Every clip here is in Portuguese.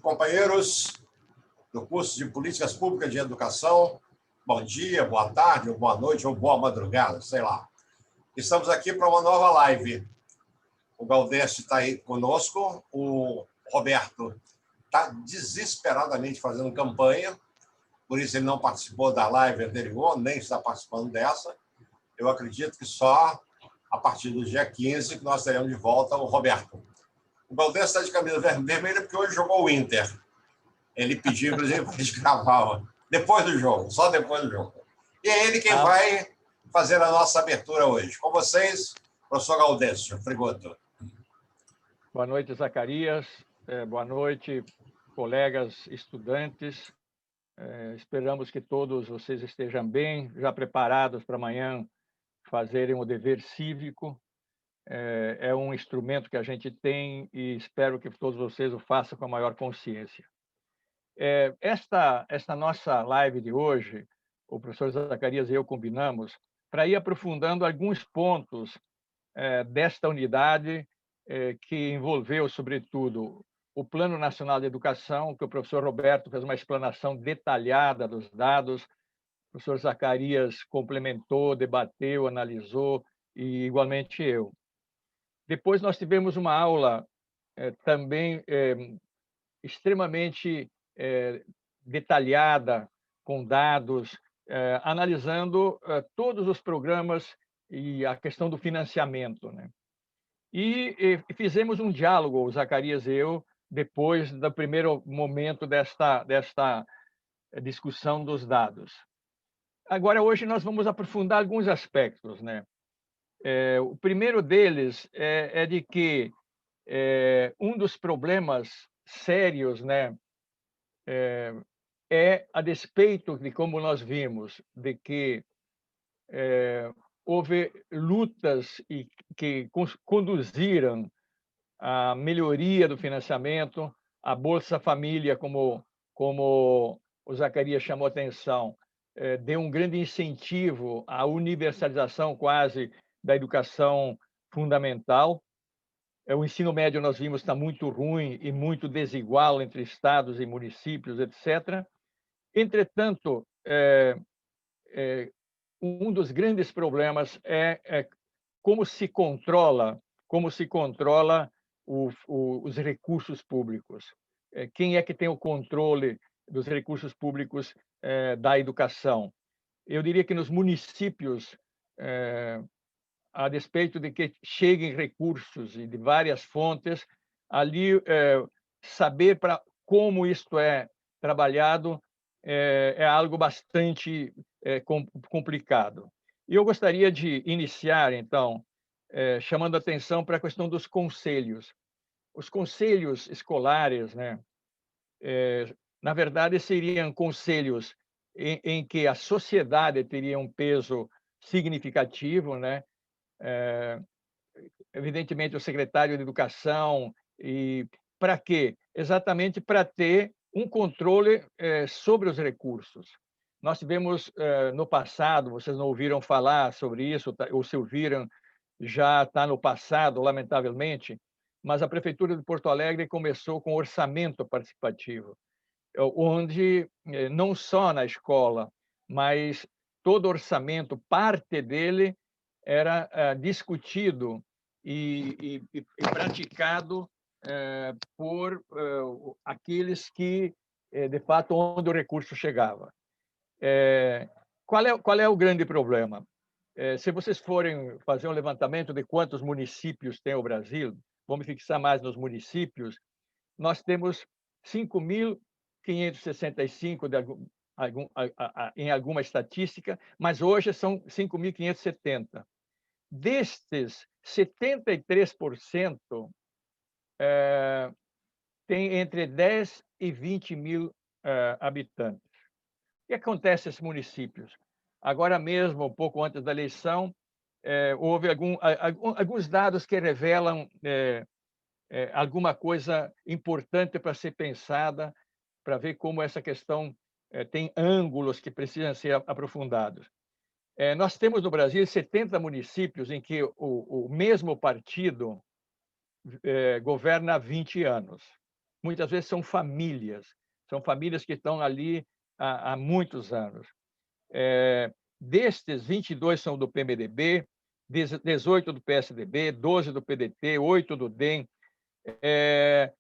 companheiros do curso de Políticas Públicas de Educação, bom dia, boa tarde, ou boa noite, ou boa madrugada, sei lá. Estamos aqui para uma nova live. O Galdécio está aí conosco, o Roberto está desesperadamente fazendo campanha, por isso ele não participou da live anterior, nem está participando dessa. Eu acredito que só a partir do dia 15 que nós teremos de volta o Roberto. O Galdécio está de camisa vermelha porque hoje jogou o Inter. Ele pediu, inclusive, para a gente gravar depois do jogo, só depois do jogo. E é ele quem vai fazer a nossa abertura hoje. Com vocês, professor Galdécio Frigoto. Boa noite, Zacarias. Boa noite, colegas estudantes. Esperamos que todos vocês estejam bem, já preparados para amanhã fazerem o dever cívico. É um instrumento que a gente tem e espero que todos vocês o façam com a maior consciência. Esta nossa live de hoje, o professor Zacarias e eu combinamos para ir aprofundando alguns pontos desta unidade que envolveu, sobretudo, o Plano Nacional de Educação, que o professor Roberto fez uma explanação detalhada dos dados, o professor Zacarias complementou, debateu, analisou, e igualmente eu. Depois nós tivemos uma aula também extremamente detalhada, com dados, analisando todos os programas e a questão do financiamento, né? E fizemos um diálogo, o Zacarias e eu, depois do primeiro momento desta discussão dos dados. Agora, hoje, nós vamos aprofundar alguns aspectos, né? O primeiro deles é de que um dos problemas sérios, né, a despeito de como nós vimos, de que houve lutas que conduziram à melhoria do financiamento, a Bolsa Família, como o Zacarias chamou a atenção, deu um grande incentivo à universalização quase da educação fundamental. O ensino médio, nós vimos, está muito ruim e muito desigual entre estados e municípios, etc. Entretanto, um dos grandes problemas é como se controla os recursos públicos. Quem é que tem o controle dos recursos públicos da educação? Eu diria que nos municípios, a despeito de que cheguem recursos e de várias fontes, ali saber como isto é trabalhado é algo bastante complicado. E eu gostaria de iniciar, então, chamando a atenção para a questão dos conselhos. Os conselhos escolares, né, na verdade, seriam conselhos em que a sociedade teria um peso significativo, né? Evidentemente, o secretário de Educação, e para quê? Exatamente para ter um controle sobre os recursos. Nós tivemos, no passado, vocês não ouviram falar sobre isso, ou se ouviram, já está no passado, lamentavelmente, mas a Prefeitura de Porto Alegre começou com orçamento participativo, onde não só na escola, mas todo orçamento, parte dele era discutido e praticado por aqueles que, de fato, onde o recurso chegava. Qual é o grande problema? Se vocês forem fazer um levantamento de quantos municípios tem o Brasil, vamos fixar mais nos municípios, nós temos 5.565 em alguma estatística, mas hoje são 5.570. Destes, 73% tem entre 10 e 20 mil habitantes. O que acontece nesses municípios? Agora mesmo, um pouco antes da eleição, houve alguns dados que revelam alguma coisa importante para ser pensada, para ver como essa questão tem ângulos que precisam ser aprofundados. Nós temos no Brasil 70 municípios em que o mesmo partido governa há 20 anos. muitas vezes são famílias que estão ali há muitos anos. Destes, 22 são do PMDB, 18 do PSDB, 12 do PDT, 8 do DEM,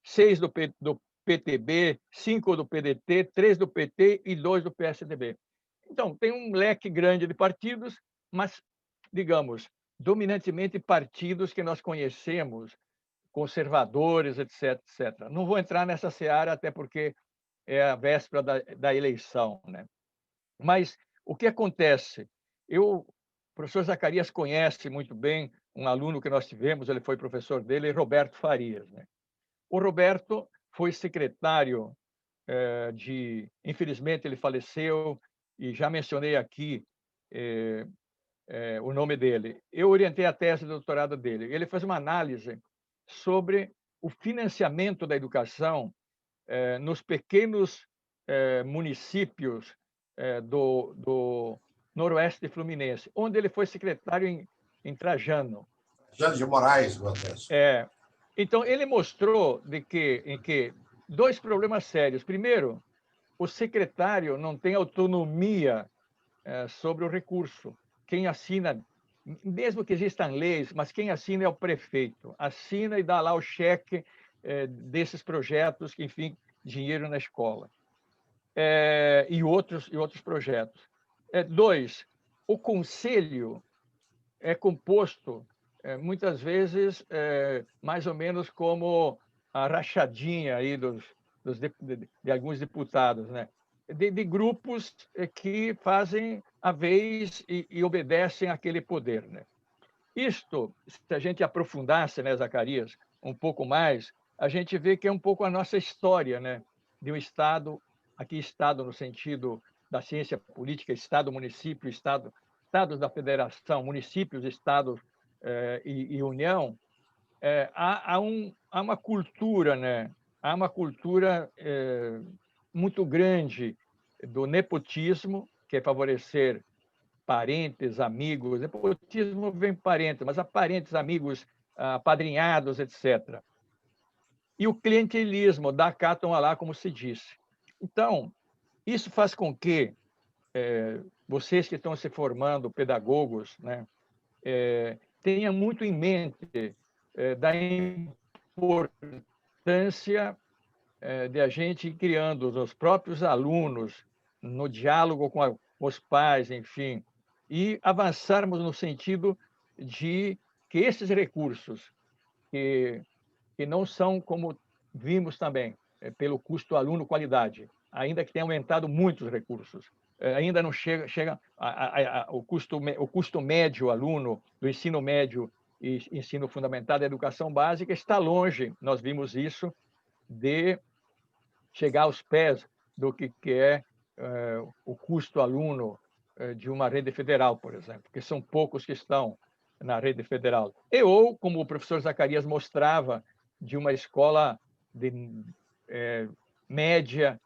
6 do PTB, 5 do PDT, 3 do PT e 2 do PSDB. Então, tem um leque grande de partidos, mas, digamos, dominantemente partidos que nós conhecemos, conservadores, etc, etc. Não vou entrar nessa seara, até porque é a véspera da eleição, né? Mas o que acontece? O professor Zacarias conhece muito bem um aluno que nós tivemos, ele foi professor dele, Roberto Farias, né? O Roberto foi secretário infelizmente, ele faleceu, e já mencionei aqui o nome dele. Eu orientei a tese de doutorado dele. Ele fez uma análise sobre o financiamento da educação nos pequenos municípios do Noroeste Fluminense, onde ele foi secretário em Trajano. Trajano de Moraes, Gomes. Então, ele mostrou em que dois problemas sérios. Primeiro, o secretário não tem autonomia sobre o recurso. Quem assina, mesmo que existam leis, mas quem assina é o prefeito. Assina e dá lá o cheque desses projetos, que, enfim, dinheiro na escola. E outros projetos. Dois, o conselho é composto, muitas vezes, mais ou menos como a rachadinha aí de alguns deputados, né? De grupos que fazem a vez e obedecem àquele poder, né? Isto, se a gente aprofundasse, né, Zacarias, um pouco mais, a gente vê que é um pouco a nossa história, né, de um Estado, aqui Estado no sentido da ciência política, Estado, município, Estados da Federação, municípios, Estados e União. Há uma cultura, né? Há uma cultura muito grande do nepotismo, que é favorecer parentes, amigos. Nepotismo vem parentes, mas há parentes, amigos, apadrinhados, etc. E o clientelismo, da cá, toma lá, como se disse. Então, isso faz com que vocês que estão se formando, pedagogos, né, tenham muito em mente da importância de a gente ir criando os próprios alunos no diálogo com os pais, enfim, e avançarmos no sentido de que esses recursos, que não são, como vimos também, pelo custo aluno-qualidade, ainda que tenha aumentado muito os recursos, ainda não chega o custo médio aluno do ensino médio e ensino fundamental da educação básica está longe, nós vimos isso, de chegar aos pés do que é o custo aluno de uma rede federal, por exemplo, porque são poucos que estão na rede federal. Ou, como o professor Zacarias mostrava, de uma escola média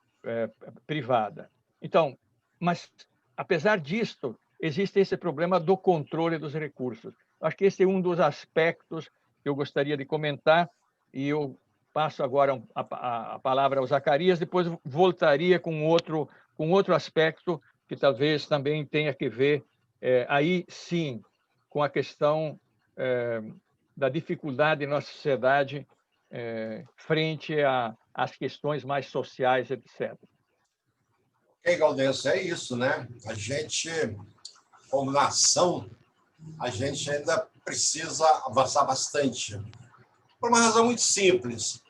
privada. Então, mas, apesar disto, existe esse problema do controle dos recursos. Acho que esse é um dos aspectos que eu gostaria de comentar, e eu passo agora a palavra ao Zacarias, depois voltaria com outro aspecto que talvez também tenha que ver, aí sim, com a questão da dificuldade em nossa sociedade frente às questões mais sociais, etc. Ok, Gaudencio, é isso, né? A gente, como nação, a gente ainda precisa avançar bastante. Por uma razão muito simples.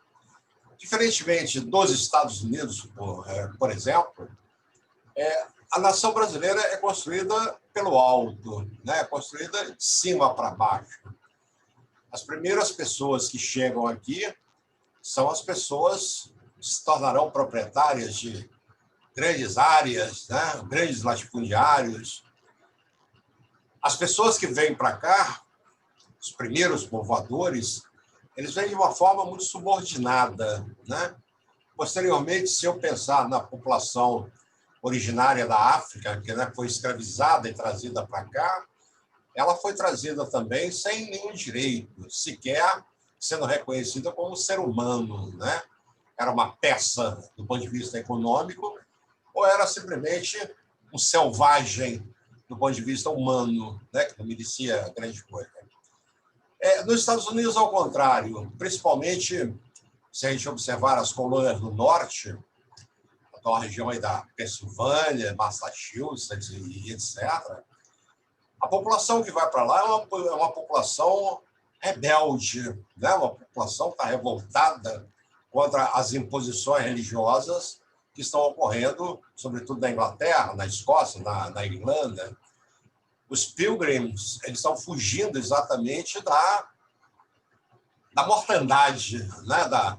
Diferentemente dos Estados Unidos, por exemplo, a nação brasileira é construída pelo alto, né? É construída de cima para baixo. As primeiras pessoas que chegam aqui são as pessoas que se tornarão proprietárias de grandes áreas, né? Grandes latifundiários. As pessoas que vêm para cá, os primeiros povoadores, eles vêm de uma forma muito subordinada, né? Posteriormente, se eu pensar na população originária da África, que, né, foi escravizada e trazida para cá, ela foi trazida também sem nenhum direito, sequer sendo reconhecida como ser humano, né? era uma peça do ponto de vista econômico, ou era simplesmente um selvagem do ponto de vista humano, né, que não merecia grande coisa. Nos Estados Unidos, ao contrário, principalmente se a gente observar as colônias do norte, a região aí da Pensilvânia, Massachusetts e etc., a população que vai para lá é uma população rebelde, né? Uma população que está revoltada contra as imposições religiosas que estão ocorrendo, sobretudo na Inglaterra, na Escócia, na Irlanda. Os pilgrims, eles estão fugindo exatamente da mortandade, né? da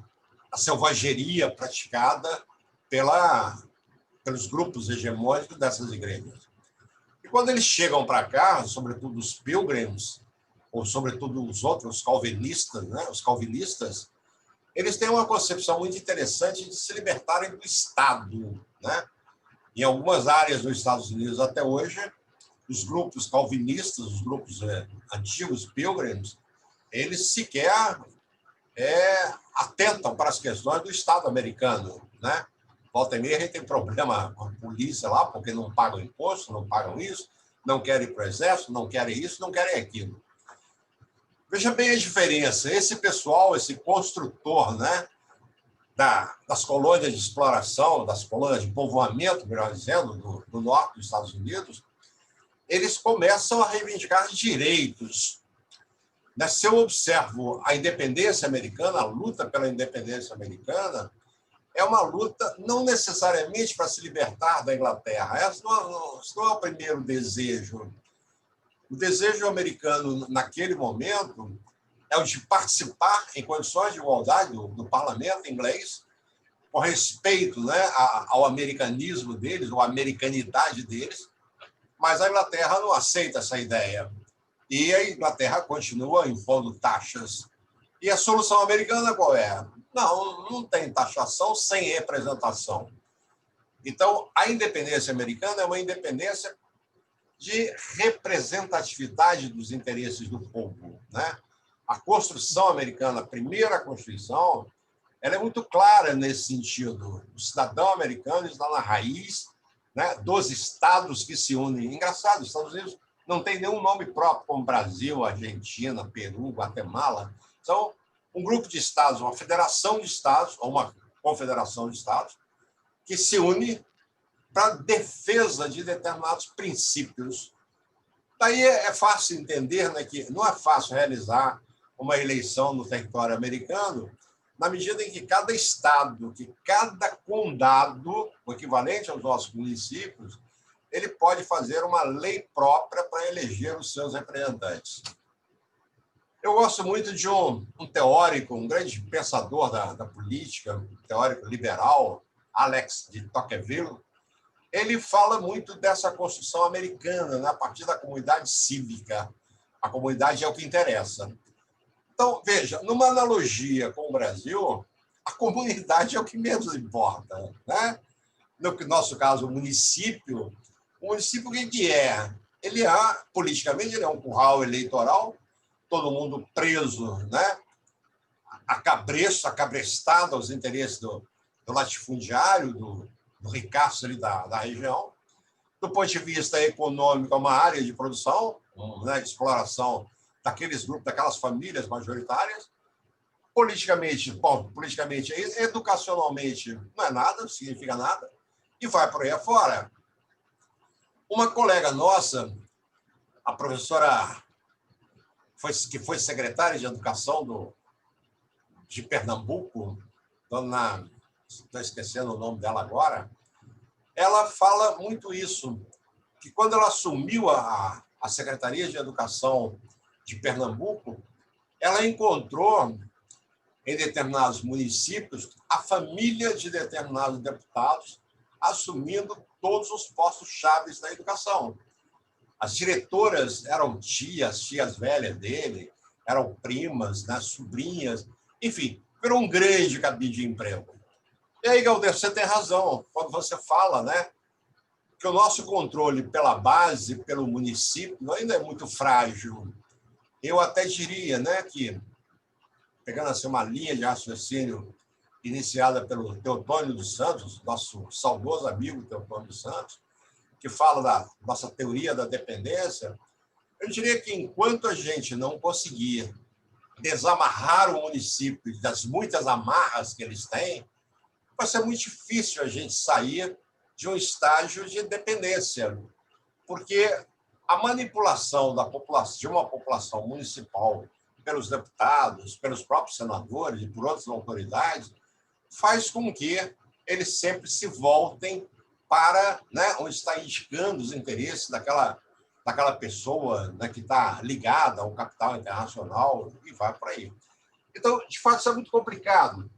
selvageria praticada pelos grupos hegemônicos dessas igrejas. E quando eles chegam para cá, sobretudo os pilgrims, ou sobretudo os outros calvinistas, né? Os calvinistas, eles têm uma concepção muito interessante de se libertarem do Estado, né? Em algumas áreas dos Estados Unidos até hoje, os grupos calvinistas, os grupos antigos pilgrims, eles sequer atentam para as questões do Estado americano, né? Volta e meia, a gente tem problema com a polícia lá, porque não pagam imposto, não pagam isso, não querem ir para o exército, não querem isso, não querem aquilo. Veja bem a diferença. Esse pessoal, esse construtor, né, das colônias de exploração, das colônias de povoamento, melhor dizendo, do norte dos Estados Unidos, eles começam a reivindicar direitos. Se eu observo a independência americana, a luta pela independência americana, é uma luta não necessariamente para se libertar da Inglaterra. Esse não é o primeiro desejo. O desejo americano, naquele momento, é o de participar em condições de igualdade do parlamento inglês, com respeito, né, ao americanismo deles, ou à americanidade deles, mas a Inglaterra não aceita essa ideia. E a Inglaterra continua impondo taxas. E a solução americana qual é? Não tem taxação sem representação. Então, a independência americana é uma independência de representatividade dos interesses do povo, né? A Constituição americana, a primeira Constituição, ela é muito clara nesse sentido. O cidadão americano está na raiz, né, dos estados que se unem. Engraçado, os Estados Unidos não tem nenhum nome próprio, como Brasil, Argentina, Peru, Guatemala. São um grupo de estados, uma federação de estados, ou uma confederação de estados, que se une para a defesa de determinados princípios. Daí é fácil entender, né, que não é fácil realizar uma eleição no território americano, na medida em que cada estado, que cada condado, o equivalente aos nossos municípios, ele pode fazer uma lei própria para eleger os seus representantes. Eu gosto muito de um teórico, um grande pensador da política, um teórico liberal, Alex de Tocqueville. Ele fala muito dessa construção americana, né, a partir da comunidade cívica. A comunidade é o que interessa. Então, veja, numa analogia com o Brasil, a comunidade é o que menos importa, né? No nosso caso, o município o que é? Ele politicamente, ele é um curral eleitoral, todo mundo preso, né? Acabrestado aos interesses do latifundiário, do ricaço ali da região. Do ponto de vista econômico, é uma área de produção, né, de exploração daqueles grupos, daquelas famílias majoritárias. Politicamente, educacionalmente, não é nada, não significa nada, e vai por aí afora. Uma colega nossa, a professora que foi secretária de Educação de Pernambuco, estou esquecendo o nome dela agora, ela fala muito isso, que quando ela assumiu a Secretaria de Educação de Pernambuco, ela encontrou em determinados municípios a família de determinados deputados assumindo todos os postos chaves da educação. As diretoras eram tias velhas dele, eram primas, né, sobrinhas, enfim, virou um grande cabide de emprego. E aí, Galdês, você tem razão quando você fala, né, que o nosso controle pela base, pelo município, ainda é muito frágil. Eu até diria, né, que, pegando assim uma linha de raciocínio iniciada pelo Teotônio dos Santos, nosso saudoso amigo Teotônio dos Santos, que fala da nossa teoria da dependência, eu diria que enquanto a gente não conseguir desamarrar o município das muitas amarras que eles têm, vai ser muito difícil a gente sair de um estágio de dependência, porque a manipulação da população, de uma população municipal pelos deputados, pelos próprios senadores e por outras autoridades, faz com que eles sempre se voltem para, né, onde está indicando os interesses daquela pessoa, né, que está ligada ao capital internacional e vai por aí. Então, de fato, isso é muito complicado.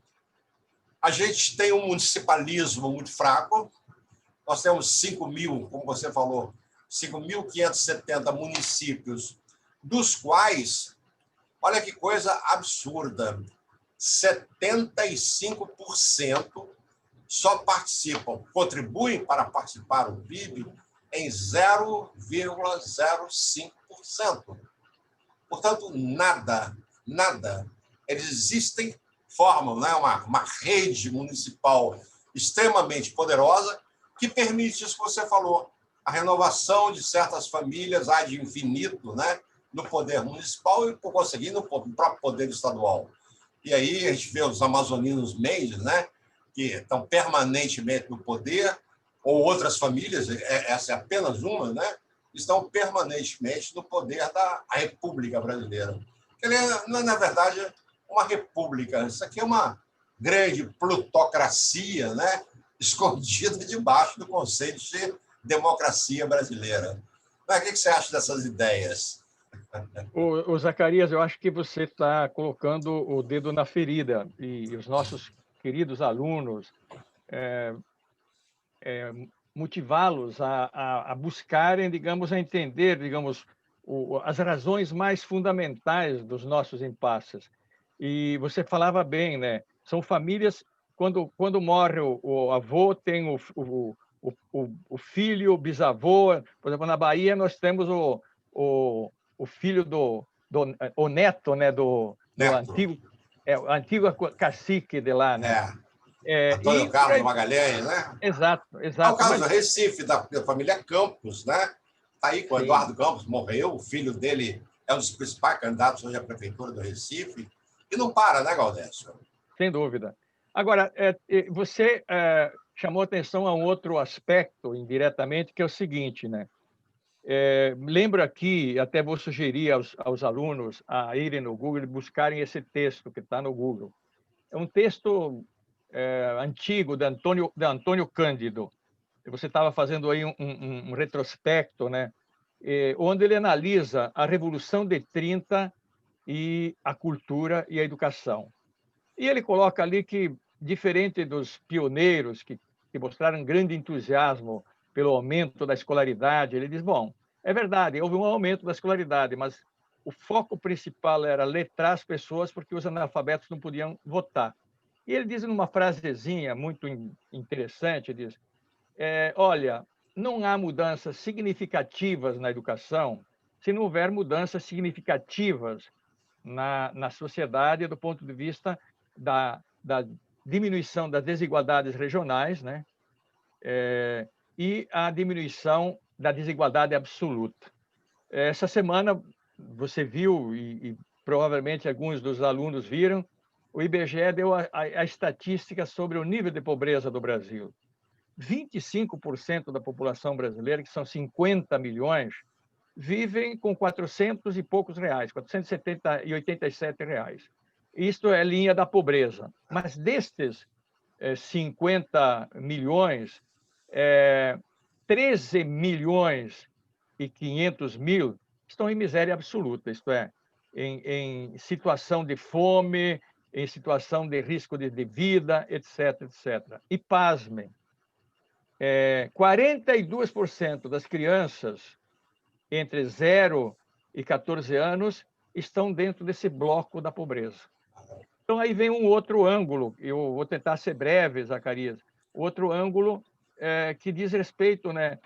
A gente tem um municipalismo muito fraco, nós temos 5.000, como você falou, 5.570 municípios, dos quais, olha que coisa absurda, 75% só participam, contribuem para participar do PIB em 0,05%. Portanto, nada. Eles existem, formam, né, uma rede municipal extremamente poderosa que permite isso que você falou, a renovação de certas famílias ad infinito, né, no poder municipal e, por conseguir, no próprio poder estadual. E aí a gente vê os amazoninos Mendes, né, que estão permanentemente no poder, ou outras famílias, essa é apenas uma, né, estão permanentemente no poder da República Brasileira. Ele não é, na verdade, uma república. Isso aqui é uma grande plutocracia, né, escondida debaixo do conceito de democracia brasileira. Mas o que você acha dessas ideias? O Zacarias, eu acho que você está colocando o dedo na ferida e os nossos queridos alunos, motivá-los a buscarem, digamos, a entender, digamos, as razões mais fundamentais dos nossos impasses. E você falava bem, né? São famílias, quando morre o avô, tem o filho, o bisavô. Por exemplo, na Bahia, nós temos o filho o neto, né, do Neto. antigo cacique de lá, né? Antônio Carlos Magalhães, né? Exato. É o caso Mas do Recife, da família Campos, né? Está aí com o sim, Eduardo Campos, morreu, o filho dele é um dos principais candidatos hoje à prefeitura do Recife, e não para, né, Gaudécio? sem dúvida. Agora, você chamou atenção a um outro aspecto, indiretamente, que é o seguinte, né? Lembro aqui, até vou sugerir aos alunos a irem no Google e buscarem esse texto que está no Google. É um texto antigo de Antônio Cândido. Você estava fazendo aí um retrospecto, né? Onde ele analisa a Revolução de 30 e a cultura e a educação. E ele coloca ali que, diferente dos pioneiros que mostraram grande entusiasmo pelo aumento da escolaridade, ele diz, bom, é verdade, houve um aumento da escolaridade, mas o foco principal era letrar as pessoas porque os analfabetos não podiam votar. E ele diz numa frasezinha muito interessante, diz, olha, não há mudanças significativas na educação se não houver mudanças significativas na sociedade do ponto de vista da diminuição das desigualdades regionais, né? E a diminuição da desigualdade absoluta. Essa semana, você viu, e provavelmente alguns dos alunos viram, o IBGE deu a estatística sobre o nível de pobreza do Brasil. 25% da população brasileira, que são 50 milhões, vivem com 400 e poucos reais, 487 reais. Isto é linha da pobreza. Mas destes 50 milhões, 13 milhões e 500 mil estão em miséria absoluta, isto é, em situação de fome, em situação de risco de vida, etc. E pasmem, 42% das crianças entre 0 e 14 anos estão dentro desse bloco da pobreza. Então, aí vem um outro ângulo, eu vou tentar ser breve, Zacarias, outro ângulo que diz respeito, né,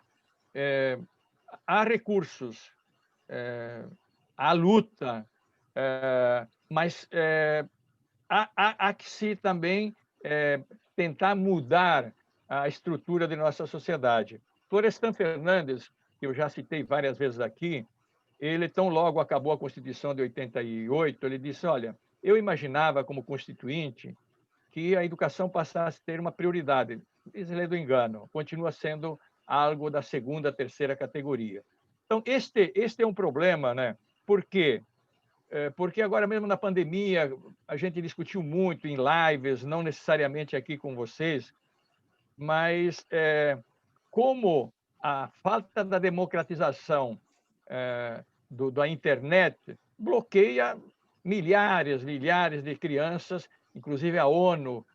a recursos, à luta, mas há que se também tentar mudar a estrutura de nossa sociedade. Florestan Fernandes, que eu já citei várias vezes aqui, ele, tão logo acabou a Constituição de 88, ele disse, olha, eu imaginava como constituinte que a educação passasse a ter uma prioridade. Diz ele do engano, continua sendo algo da segunda, terceira categoria. Então, este é um problema, né? Por quê? Porque agora mesmo na pandemia, a gente discutiu muito em lives, não necessariamente aqui com vocês, mas como a falta da democratização da internet bloqueia milhares de crianças, inclusive a ONU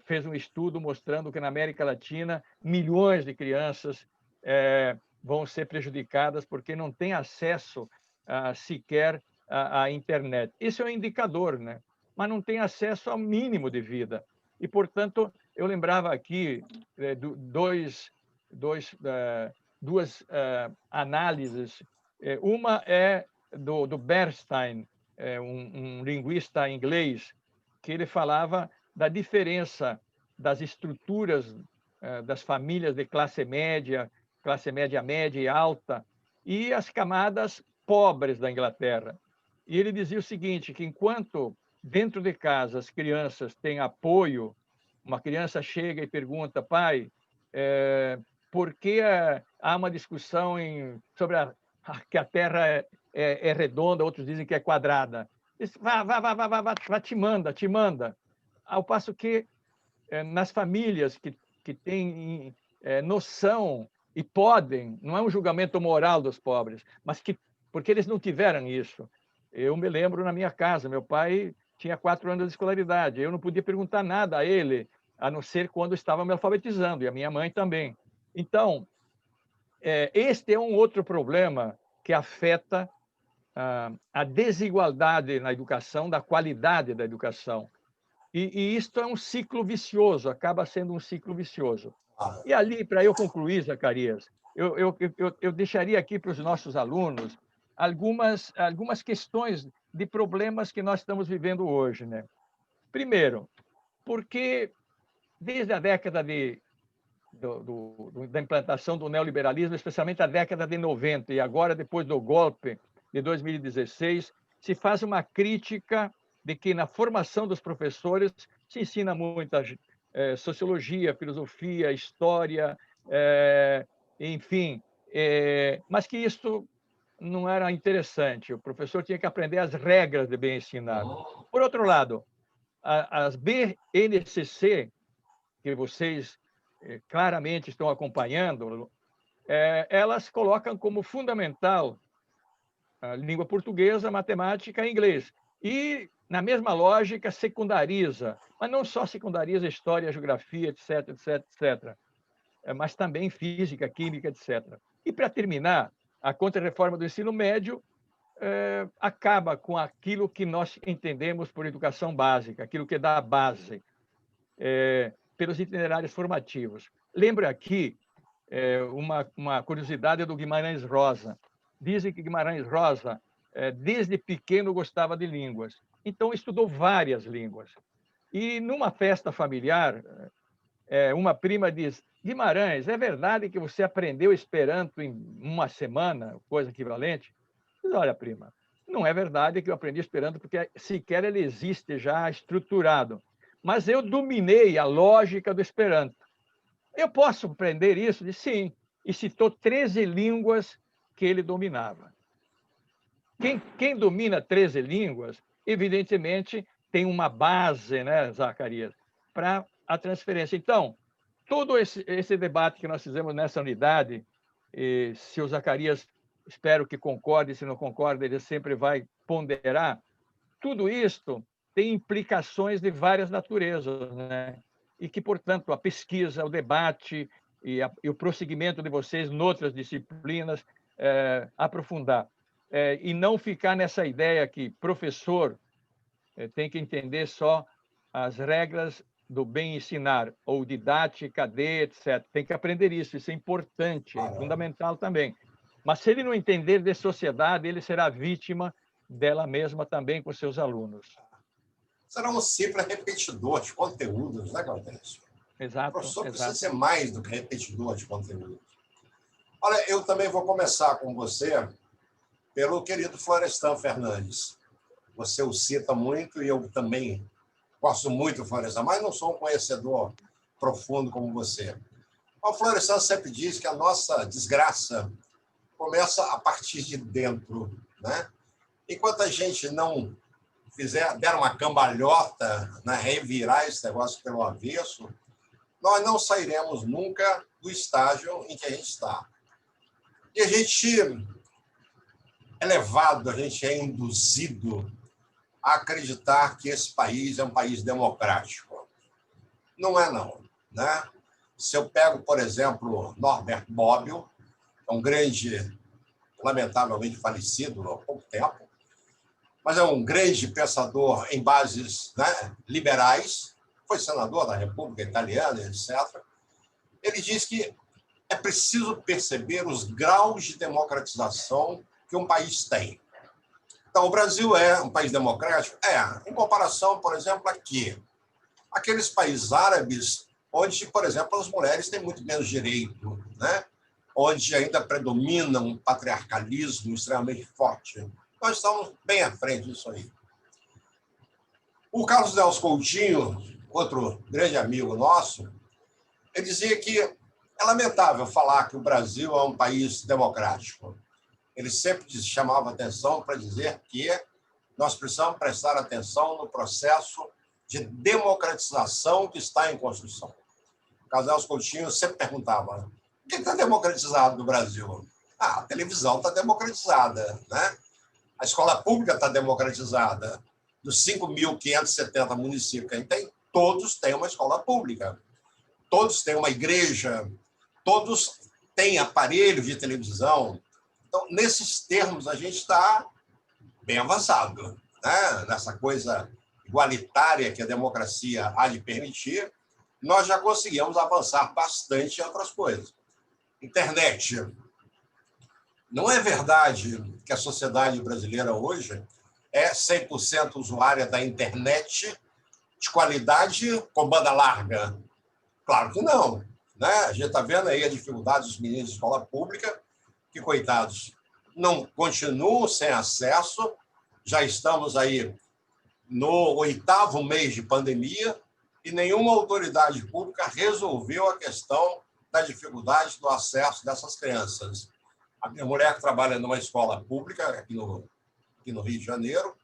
fez um estudo mostrando que na América Latina milhões de crianças vão ser prejudicadas porque não têm acesso sequer à internet. Isso é um indicador, né? Mas não tem acesso ao mínimo de vida. E, portanto, eu lembrava aqui duas análises. Uma é do Bernstein, um linguista inglês, que ele falava da diferença das estruturas das famílias de classe média média e alta, e as camadas pobres da Inglaterra. E ele dizia o seguinte, que enquanto dentro de casa as crianças têm apoio, uma criança chega e pergunta, pai, por que há uma discussão sobre que a Terra é redonda, outros dizem que é quadrada? Diz, vá, te manda. Ao passo que nas famílias que têm noção e podem, não é um julgamento moral dos pobres, mas porque eles não tiveram isso. Eu me lembro na minha casa, meu pai tinha 4 anos de escolaridade, eu não podia perguntar nada a ele, a não ser quando estava me alfabetizando, e a minha mãe também. Então, este é um outro problema que afeta a desigualdade na educação, da qualidade da educação. E isto é um ciclo vicioso, acaba sendo um ciclo vicioso. E ali, para eu concluir, Zacarias, eu deixaria aqui para os nossos alunos algumas questões de problemas que nós estamos vivendo hoje, né? Primeiro, porque desde a década da implantação do neoliberalismo, especialmente a década de 90, e agora, depois do golpe de 2016, se faz uma crítica de que na formação dos professores se ensina muita sociologia, filosofia, história, enfim, mas que isso não era interessante. O professor tinha que aprender as regras de bem ensinar. Por outro lado, as BNCC, que vocês claramente estão acompanhando, elas colocam como fundamental a língua portuguesa, matemática e inglês. E, na mesma lógica, secundariza, mas não só secundariza história, geografia, etc., mas também física, química, etc. E, para terminar, a Contra-Reforma do ensino médio acaba com aquilo que nós entendemos por educação básica, aquilo que dá a base, pelos itinerários formativos. Lembro aqui uma curiosidade do Guimarães Rosa. Dizem que Guimarães Rosa, desde pequeno, gostava de línguas. Então, estudou várias línguas. E, numa festa familiar, uma prima diz, Guimarães, é verdade que você aprendeu Esperanto em uma semana, coisa equivalente? Diz, olha, prima, não é verdade que eu aprendi Esperanto, porque sequer ele existe já estruturado. Mas eu dominei a lógica do Esperanto. Eu posso aprender isso? Diz, sim. E citou 13 línguas que ele dominava. Quem domina 13 línguas, evidentemente, tem uma base, né, Zacarias, para a transferência. Então, todo esse debate que nós fizemos nessa unidade, se o Zacarias, espero que concorde, se não concorda, ele sempre vai ponderar, tudo isto tem implicações de várias naturezas, né? E que, portanto, a pesquisa, o debate e o prosseguimento de vocês em outras disciplinas aprofundar. E não ficar nessa ideia que professor tem que entender só as regras do bem ensinar, ou didática, etc. Tem que aprender isso é importante, é fundamental também. Mas se ele não entender de sociedade, ele será vítima dela mesma também com seus alunos. será um simples repetidor de conteúdos, né, Gaudêncio? Exato. O professor precisa Exato. ser mais do que repetidor de conteúdos. Olha, eu também vou começar com você pelo querido Florestan Fernandes. Você o cita muito e eu também gosto muito do Florestan, mas não sou um conhecedor profundo como você. O Florestan sempre diz que a nossa desgraça começa a partir de dentro, né? Enquanto a gente não der uma cambalhota, né, revirar esse negócio pelo avesso, nós não sairemos nunca do estágio em que a gente está. E a gente é levado, a gente é induzido a acreditar que esse país é um país democrático. Não é, não, né? Se eu pego, por exemplo, Norbert Bobbio, um grande, lamentavelmente falecido há pouco tempo, mas é um grande pensador em bases, né, liberais, foi senador da República Italiana, etc. Ele diz que é preciso perceber os graus de democratização que um país tem. Então, o Brasil é um país democrático? É. Em comparação, por exemplo, aqui, aqueles países árabes onde, por exemplo, as mulheres têm muito menos direito, né? Onde ainda predomina um patriarcalismo extremamente forte. Nós estamos bem à frente disso aí. O Carlos Nelson Coutinho, outro grande amigo nosso, ele dizia que é lamentável falar que o Brasil é um país democrático. Ele sempre chamava atenção para dizer que nós precisamos prestar atenção no processo de democratização que está em construção. O Carlos Nelson Coutinho sempre perguntava: o que está democratizado no Brasil? A televisão está democratizada, né? A escola pública está democratizada. Dos 5.570 municípios que a gente tem, todos têm uma escola pública. Todos têm uma igreja. Todos têm aparelhos de televisão. Então, nesses termos, a gente está bem avançado, né? Nessa coisa igualitária que a democracia há de permitir, nós já conseguimos avançar bastante em outras coisas. Internet. Não é verdade que a sociedade brasileira hoje é 100% usuária da internet de qualidade com banda larga. Claro que não, né? A gente está vendo aí a dificuldade dos meninos de escola pública, que, coitados, não continuam sem acesso. Já estamos aí no 8º mês de pandemia e nenhuma autoridade pública resolveu a questão da dificuldade do acesso dessas crianças. A minha mulher que trabalha numa escola pública aqui no Rio de Janeiro,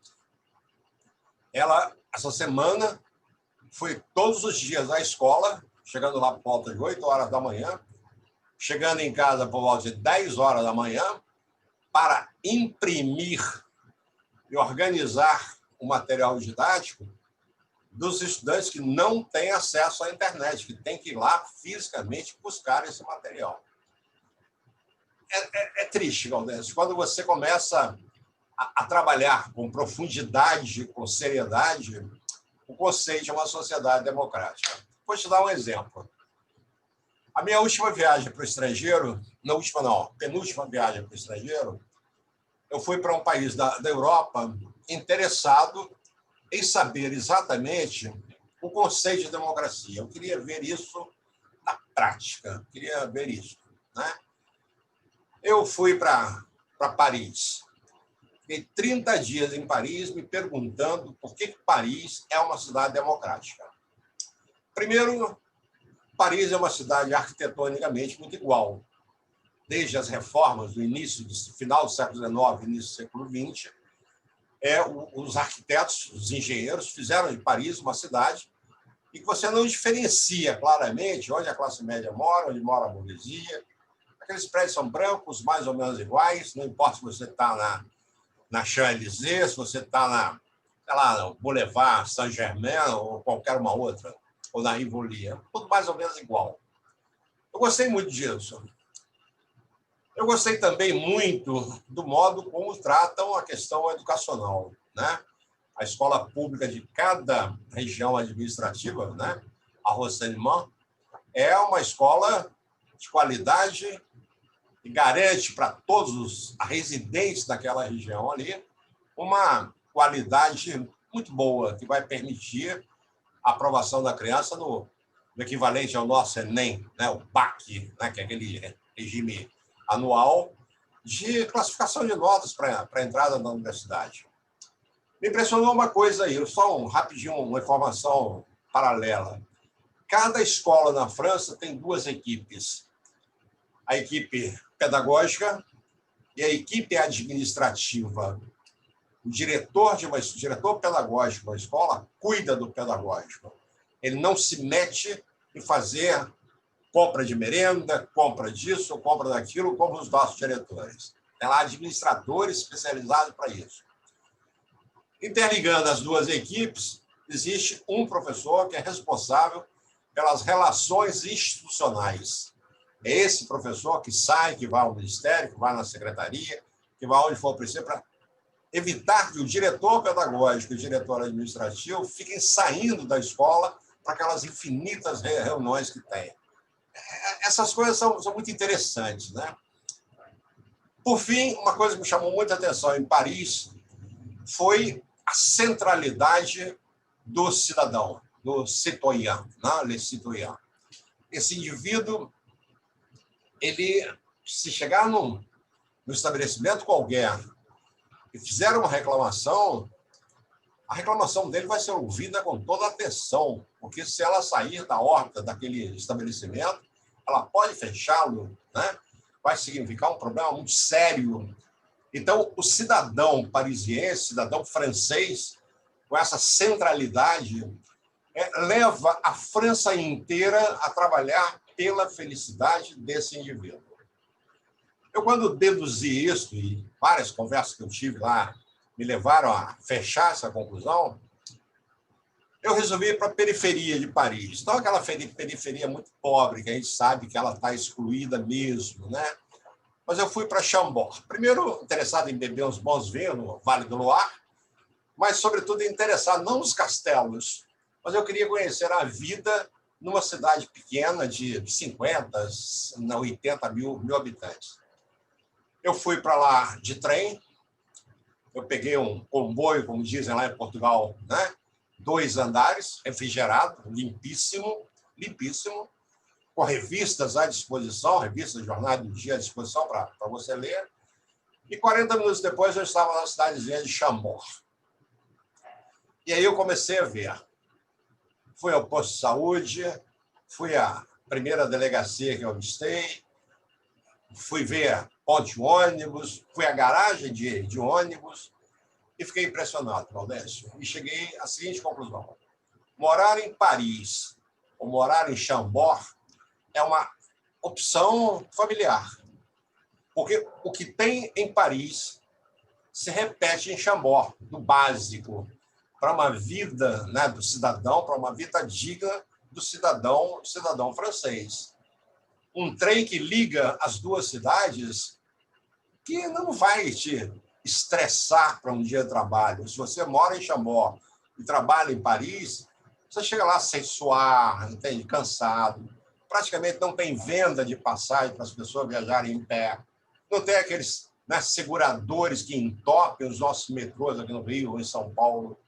ela, essa semana, foi todos os dias à escola, chegando lá por volta de 8 horas da manhã, chegando em casa por volta de 10 horas da manhã, para imprimir e organizar o material didático dos estudantes que não têm acesso à internet, que têm que ir lá fisicamente buscar esse material. É triste, Gaudêncio, quando você começa a trabalhar com profundidade, com seriedade, o conceito de uma sociedade democrática. Vou te dar um exemplo. A minha última viagem para o estrangeiro, penúltima viagem para o estrangeiro, eu fui para um país da Europa interessado em saber exatamente o conceito de democracia. Eu queria ver isso na prática, queria ver isso, né? Eu fui para Paris. Fiquei 30 dias em Paris me perguntando por que Paris é uma cidade democrática. Primeiro, Paris é uma cidade arquitetonicamente muito igual. Desde as reformas do final do século XIX, início do século XX, os arquitetos, os engenheiros fizeram de Paris uma cidade e que você não diferencia claramente onde a classe média mora, onde mora a burguesia. Aqueles prédios são brancos, mais ou menos iguais, não importa se você está na Champs-Élysées, se você está no Boulevard Saint-Germain ou qualquer uma outra, ou na Rivoli, tudo mais ou menos igual. Eu gostei muito disso. Eu gostei também muito do modo como tratam a questão educacional, né? A escola pública de cada região administrativa, né? Arrondissement, é uma escola de qualidade e garante para todos os residentes daquela região ali uma qualidade muito boa, que vai permitir a aprovação da criança no equivalente ao nosso Enem, né, o BAC, né, que é aquele regime anual de classificação de notas para a entrada na universidade. Me impressionou uma coisa aí, só rapidinho, uma informação paralela. Cada escola na França tem 2 equipes. A equipe pedagógica e a equipe administrativa. O diretor pedagógico de uma escola cuida do pedagógico. Ele não se mete em fazer compra de merenda, compra disso, compra daquilo, como os nossos diretores. Tem lá administradores especializados para isso. Interligando as 2 equipes, existe um professor que é responsável pelas relações institucionais. É esse professor que sai, que vai ao ministério, que vai na secretaria, que vai onde for preciso, para evitar que o diretor pedagógico e o diretor administrativo fiquem saindo da escola para aquelas infinitas reuniões que tem. Essas coisas são muito interessantes, né? Por fim, uma coisa que me chamou muita atenção em Paris foi a centralidade do cidadão, do citoyen, né? Le citoyen. Esse indivíduo, ele, se chegar no estabelecimento qualquer e fizer uma reclamação, a reclamação dele vai ser ouvida com toda atenção, porque se ela sair da órbita daquele estabelecimento, ela pode fechá-lo, né? Vai significar um problema muito sério. Então, o cidadão parisiense, cidadão francês, com essa centralidade, leva a França inteira a trabalhar pela felicidade desse indivíduo. Eu, quando deduzi isso, e várias conversas que eu tive lá me levaram a fechar essa conclusão, eu resolvi ir para a periferia de Paris. Então, aquela periferia muito pobre, que a gente sabe que ela está excluída mesmo, né? Mas eu fui para Chambord. Primeiro, interessado em beber uns bons vinhos no Vale do Loire, mas, sobretudo, interessado não nos castelos, mas eu queria conhecer a vida numa cidade pequena de 50, 80 mil habitantes. Eu fui para lá de trem, eu peguei um comboio, como dizem lá em Portugal, né? 2 andares, refrigerado, limpíssimo, limpíssimo, com revistas à disposição, revistas de jornal do dia à disposição para você ler. E 40 minutos depois eu estava na cidadezinha de Chambord. E aí eu comecei a ver. Fui ao posto de saúde, fui à primeira delegacia que eu avistei, fui ver ponte de ônibus, fui à garagem de ônibus e fiquei impressionado, Valdécio. E cheguei à seguinte conclusão. Morar em Paris ou morar em Chambord é uma opção familiar. Porque o que tem em Paris se repete em Chambord, do básico, para uma vida, né, do cidadão, para uma vida digna do cidadão francês. Um trem que liga as 2 cidades que não vai te estressar para um dia de trabalho. Se você mora em Chambord e trabalha em Paris, você chega lá sem suar, entende? Cansado. Praticamente não tem venda de passagem para as pessoas viajarem em pé. Não tem aqueles, né, seguradores que entopem os nossos metrôs aqui no Rio ou em São Paulo.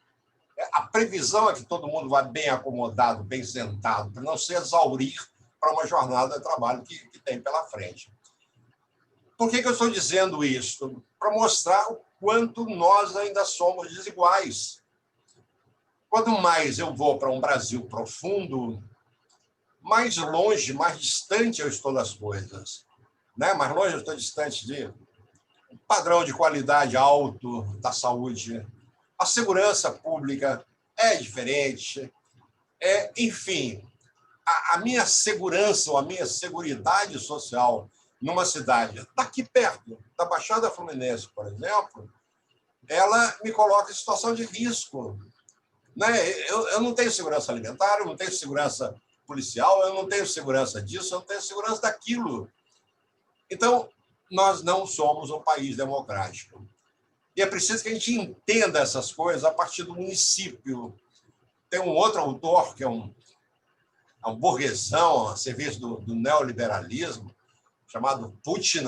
A previsão é que todo mundo vá bem acomodado, bem sentado, para não se exaurir para uma jornada de trabalho que tem pela frente. Por que eu estou dizendo isso? Para mostrar o quanto nós ainda somos desiguais. Quanto mais eu vou para um Brasil profundo, mais longe, mais distante eu estou das coisas, né? Mais longe eu estou distante de um padrão de qualidade alto da saúde. A segurança pública é diferente. Enfim, a minha segurança ou a minha seguridade social numa cidade daqui perto, da Baixada Fluminense, por exemplo, ela me coloca em situação de risco. Né? Eu não tenho segurança alimentar, eu não tenho segurança policial, eu não tenho segurança disso, eu não tenho segurança daquilo. Então, nós não somos um país democrático. E é preciso que a gente entenda essas coisas a partir do município. Tem um outro autor, que é um burguesão a serviço do neoliberalismo, chamado Pucci,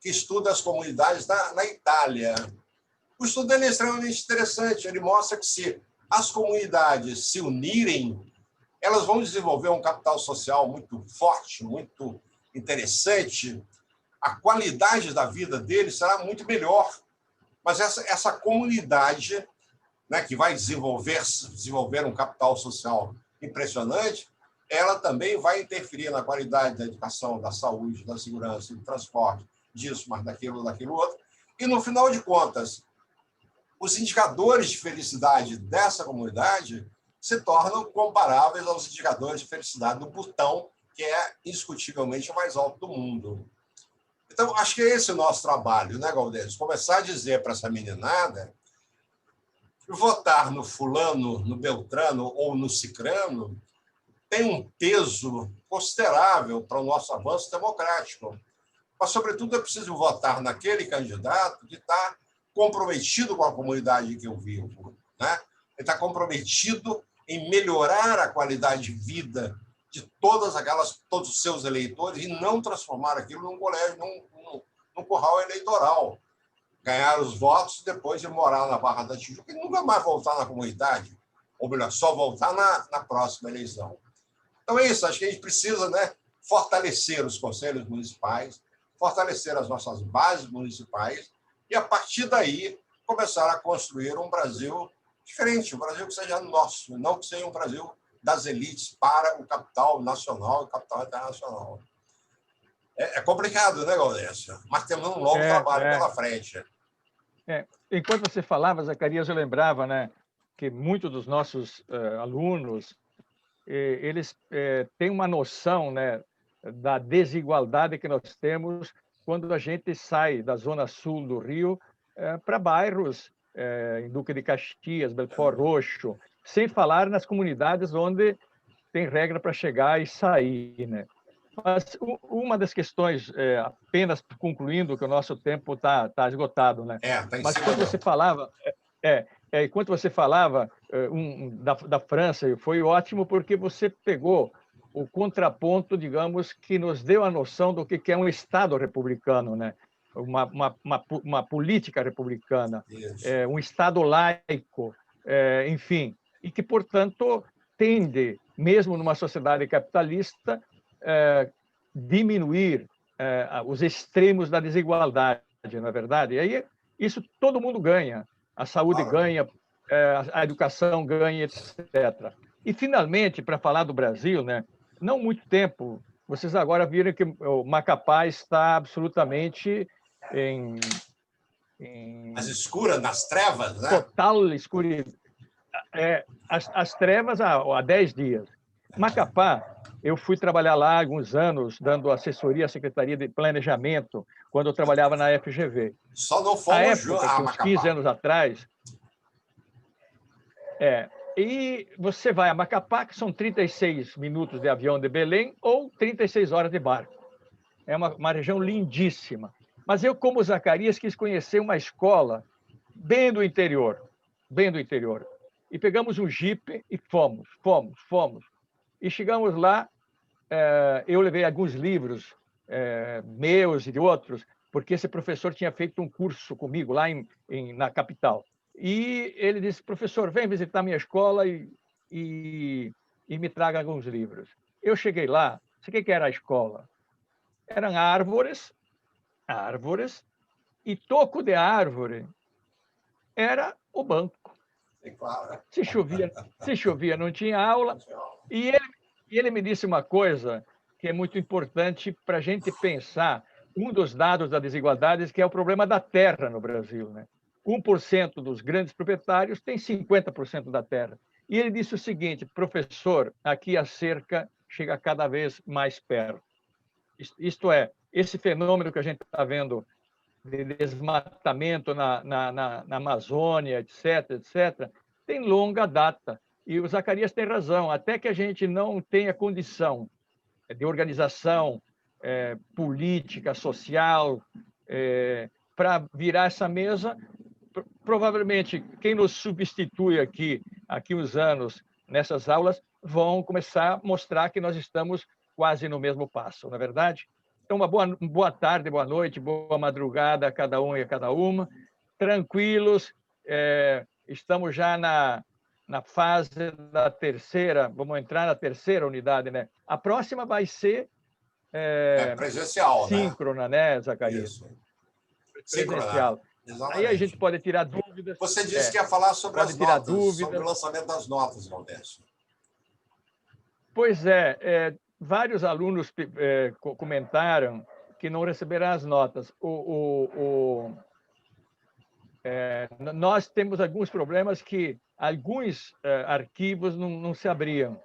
que estuda as comunidades na Itália. O estudo dele é extremamente interessante. Ele mostra que se as comunidades se unirem, elas vão desenvolver um capital social muito forte, muito interessante. A qualidade da vida deles será muito melhor. Mas essa comunidade, né, que vai desenvolver um capital social impressionante, ela também vai interferir na qualidade da educação, da saúde, da segurança, do transporte, disso, mas daquilo outro. E, no final de contas, os indicadores de felicidade dessa comunidade se tornam comparáveis aos indicadores de felicidade do Butão, que é indiscutivelmente o mais alto do mundo. Então, acho que esse é o nosso trabalho, né, Galdês? Começar a dizer para essa meninada que votar no fulano, no beltrano ou no cicrano tem um peso considerável para o nosso avanço democrático. Mas, sobretudo, é preciso votar naquele candidato que está comprometido com a comunidade que eu vivo, né? Ele está comprometido em melhorar a qualidade de vida de todos os seus eleitores e não transformar aquilo num colégio, num curral eleitoral. Ganhar os votos e depois de morar na Barra da Tijuca e nunca mais voltar na comunidade. Ou melhor, só voltar na próxima eleição. Então é isso, acho que a gente precisa, né, fortalecer os conselhos municipais, fortalecer as nossas bases municipais e, a partir daí, começar a construir um Brasil diferente, um Brasil que seja nosso, não que seja um Brasil das elites para o capital nacional e o capital internacional. É complicado, né, Gaudêncio? Mas temos um longo trabalho pela frente. Enquanto você falava, Zacarias, eu lembrava, né, que muitos dos nossos alunos eles têm uma noção, né, da desigualdade que nós temos quando a gente sai da zona sul do Rio para bairros em Duque de Caxias, Belford Roxo, sem falar nas comunidades onde tem regra para chegar e sair, né? Mas uma das questões, apenas concluindo que o nosso tempo está esgotado, né? Mas quando você falava, enquanto você falava da França, foi ótimo porque você pegou o contraponto, digamos, que nos deu a noção do que é um Estado republicano, né? Uma política republicana, um Estado laico, enfim, e que, portanto, tende, mesmo numa sociedade capitalista, diminuir os extremos da desigualdade, não é verdade? E aí isso todo mundo ganha. A saúde ganha, a educação ganha, etc. E, finalmente, para falar do Brasil, né, não muito tempo, vocês agora viram que o Macapá está absolutamente As escuras, nas trevas, né? Total escuridão. As trevas há 10 dias. Macapá, eu fui trabalhar lá há alguns anos, dando assessoria à Secretaria de Planejamento, quando eu trabalhava na FGV. Só não fomos uns 15 anos atrás. E você vai a Macapá, que são 36 minutos de avião de Belém ou 36 horas de barco. É uma região lindíssima. Mas eu, como Zacarias, quis conhecer uma escola bem do interior. E pegamos um jipe e fomos. E chegamos lá, eu levei alguns livros meus e de outros, porque esse professor tinha feito um curso comigo lá na capital. E ele disse, professor, vem visitar minha escola e me traga alguns livros. Eu cheguei lá, o que era a escola? Eram árvores, e toco de árvore era o banco. Se chovia, não tinha aula. E ele me disse uma coisa que é muito importante para a gente pensar, um dos dados da desigualdade, que é o problema da terra no Brasil, né? 1% dos grandes proprietários tem 50% da terra. E ele disse o seguinte, professor, aqui a cerca chega cada vez mais perto. Isto é, esse fenômeno que a gente está vendo de desmatamento na Amazônia, etc., tem longa data. E o Zacarias tem razão, até que a gente não tenha condição de organização política, social, para virar essa mesa, provavelmente quem nos substitui aqui uns anos nessas aulas vão começar a mostrar que nós estamos quase no mesmo passo, não é verdade? Então, uma boa tarde, boa noite, boa madrugada a cada um e a cada uma. tranquilos. Estamos já na fase da terceira, vamos entrar na terceira unidade, né? A próxima vai ser presencial, síncrona, né, Zacarias? Isso. Presencial. Exatamente. Aí a gente pode tirar dúvidas. Você disse que ia falar sobre as notas, sobre o lançamento das notas, Gaudêncio. Pois vários alunos comentaram que não receberam as notas. Nós temos alguns problemas que alguns arquivos não se abriam.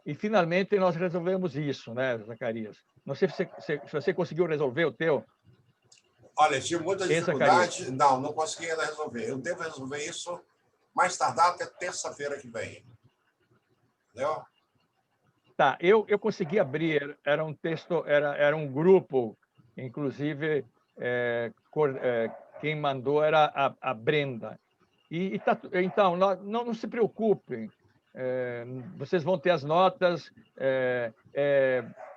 E, finalmente, nós resolvemos isso, né, Zacarias? Não sei se você conseguiu resolver o teu. Olha, tive muita dificuldade. Não consegui ainda resolver. Eu devo resolver isso mais tardar até terça-feira que vem. Entendeu? Tá, eu consegui abrir. Era um texto, era um grupo, inclusive, quem mandou era a Brenda. Então, não se preocupem. Vocês vão ter as notas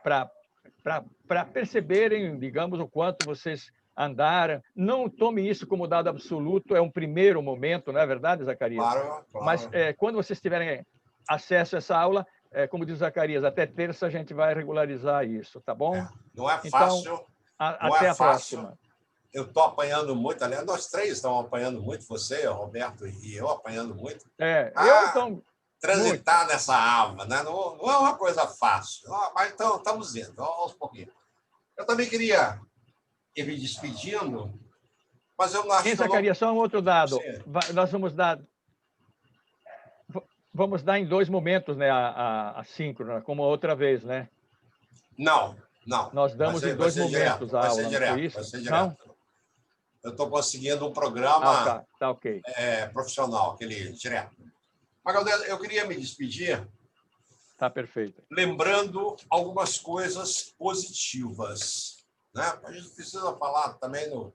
para perceberem, digamos, o quanto vocês andaram. Não tome isso como dado absoluto, é um primeiro momento, não é verdade, Zacarias? Claro. Mas quando vocês tiverem acesso a essa aula, como diz Zacarias, até terça a gente vai regularizar isso, tá bom? Não é fácil. Então, até a próxima. Eu estou apanhando muito, aliás, nós três estamos apanhando muito, você, Roberto e eu apanhando muito. Transitar muito nessa aba, né? Não é uma coisa fácil, mas então estamos indo, aos pouquinhos. Eu também queria ir me despedindo, mas eu não acho que Zacarias, só um outro dado. Nós vamos dar em 2 momentos, né, a síncrona, como a outra vez, né? Não. Nós damos em 2 momentos a aula, não foi isso? Vai ser direto. Eu estou conseguindo um programa tá ok. Profissional, aquele direto. Mas, Gaudêncio, eu queria me despedir. Tá perfeito. Lembrando algumas coisas positivas, né? A gente precisa falar também no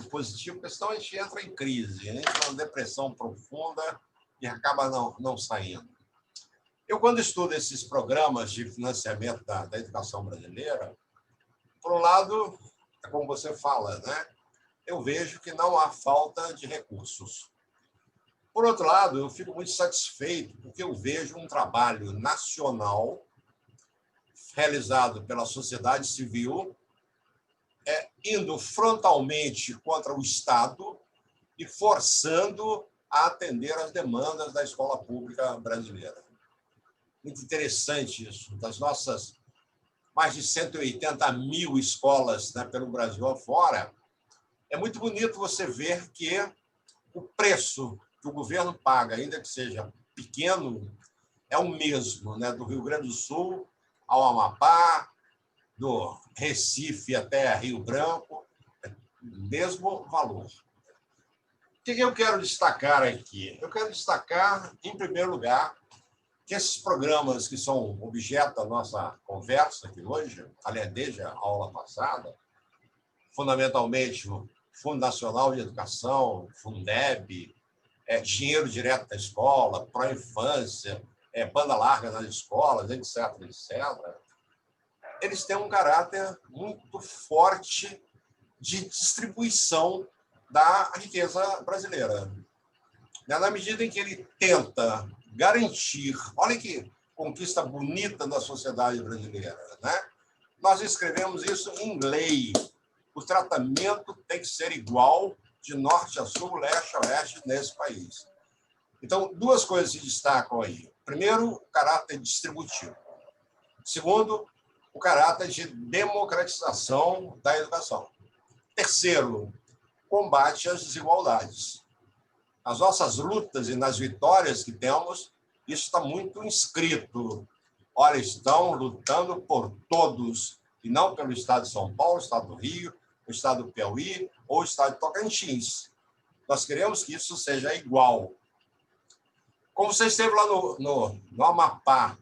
positivo, porque senão a gente entra em crise, a gente entra numa depressão profunda e acaba não saindo. Eu, quando estudo esses programas de financiamento da educação brasileira, por um lado, é como você fala, né? Eu vejo que não há falta de recursos. Por outro lado, eu fico muito satisfeito porque eu vejo um trabalho nacional realizado pela sociedade civil indo frontalmente contra o Estado e forçando a atender às demandas da escola pública brasileira. Muito interessante isso. Das nossas mais de 180 mil escolas, né, pelo Brasil afora, é muito bonito você ver que o preço que o governo paga, ainda que seja pequeno, é o mesmo, né? Do Rio Grande do Sul ao Amapá, do Recife até Rio Branco, mesmo valor. O que eu quero destacar aqui? Eu quero destacar, em primeiro lugar, que esses programas que são objeto da nossa conversa aqui hoje, aliás, desde a aula passada, fundamentalmente o Fundo Nacional de Educação, Fundeb, dinheiro direto da escola, pró-infância, banda larga nas escolas, etc., eles têm um caráter muito forte de distribuição da riqueza brasileira. Na medida em que ele tenta garantir, olha que conquista bonita da sociedade brasileira, né? Nós escrevemos isso em lei. O tratamento tem que ser igual de norte a sul, leste a oeste nesse país. Então, 2 coisas se destacam aí. Primeiro, o caráter distributivo. Segundo, o caráter de democratização da educação. Terceiro, combate às desigualdades. Nas nossas lutas e nas vitórias que temos, isso está muito inscrito. Olha, estão lutando por todos, e não pelo Estado de São Paulo, o Estado do Rio, o Estado do Piauí ou o Estado de Tocantins. Nós queremos que isso seja igual. Como você esteve lá no Amapá,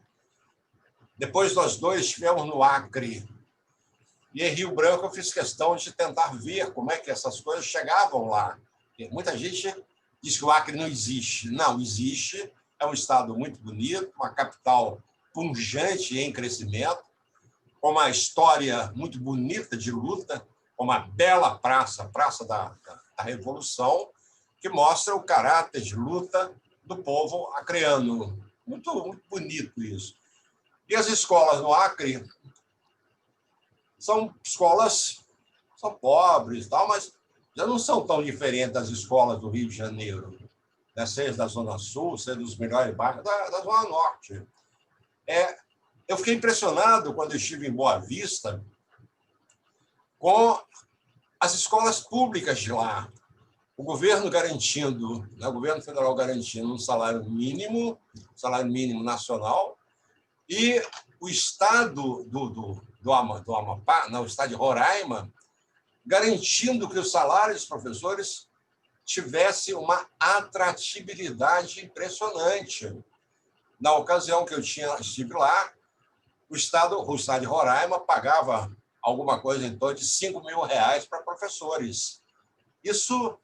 depois nós dois estivemos no Acre, e em Rio Branco eu fiz questão de tentar ver como é que essas coisas chegavam lá. E muita gente diz que o Acre não existe. Não, existe. É um estado muito bonito, uma capital pujante em crescimento, com uma história muito bonita de luta, com uma bela praça, Praça da Revolução, que mostra o caráter de luta do povo acreano. Muito bonito isso. E as escolas no Acre são escolas, são pobres, tal, mas já não são tão diferentes das escolas do Rio de Janeiro, né? Seja da Zona Sul, seja dos melhores bairros da Zona Norte. Eu fiquei impressionado quando eu estive em Boa Vista com as escolas públicas de lá. O governo garantindo, né, o governo federal garantindo um salário mínimo nacional, e o estado do Amapá, não, o estado de Roraima, garantindo que o salário dos professores tivesse uma atratividade impressionante. Na ocasião que eu estive lá, o estado de Roraima pagava alguma coisa em torno de R$5.000 para professores. Isso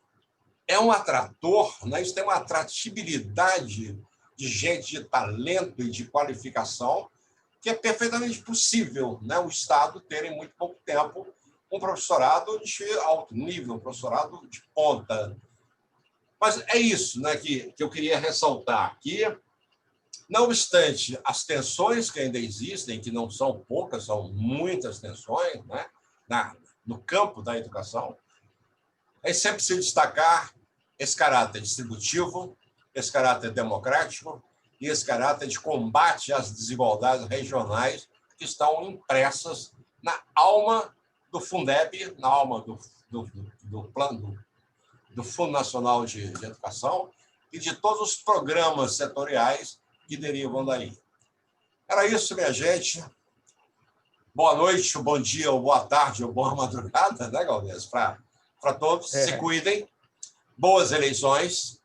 é um atrator, né? Isso tem uma atratividade de gente de talento e de qualificação que é perfeitamente possível, né? O Estado ter, em muito pouco tempo, um professorado de alto nível, um professorado de ponta. Mas é isso, né, que eu queria ressaltar aqui. Não obstante as tensões que ainda existem, que não são poucas, são muitas tensões, né, no campo da educação, é sempre se destacar esse caráter distributivo, esse caráter democrático e esse caráter de combate às desigualdades regionais que estão impressas na alma do Fundeb, na alma do plano do Fundo Nacional de Educação e de todos os programas setoriais que derivam daí. Era isso, minha gente. Boa noite, bom dia, ou boa tarde, ou boa madrugada, né, Galdês? Para todos, se cuidem, boas eleições,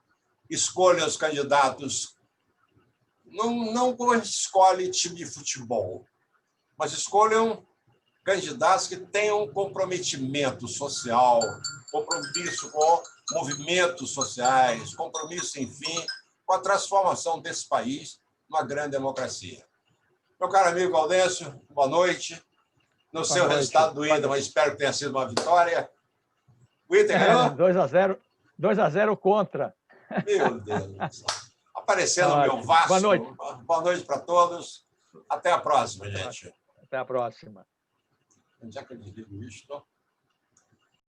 escolham os candidatos, não como a gente escolhe time de futebol, mas escolham candidatos que tenham comprometimento social, compromisso com movimentos sociais, compromisso, enfim, com a transformação desse país numa grande democracia. Meu caro amigo Gaudêncio, boa noite. Não sei o resultado do Inter, mas espero que tenha sido uma vitória. O Inter ganhou? 2-0 contra. Meu Deus do céu. Aparecendo o meu Vasco. Boa noite. Boa noite para todos. Até a próxima, gente. Até a próxima. Onde é que eu desligo isto?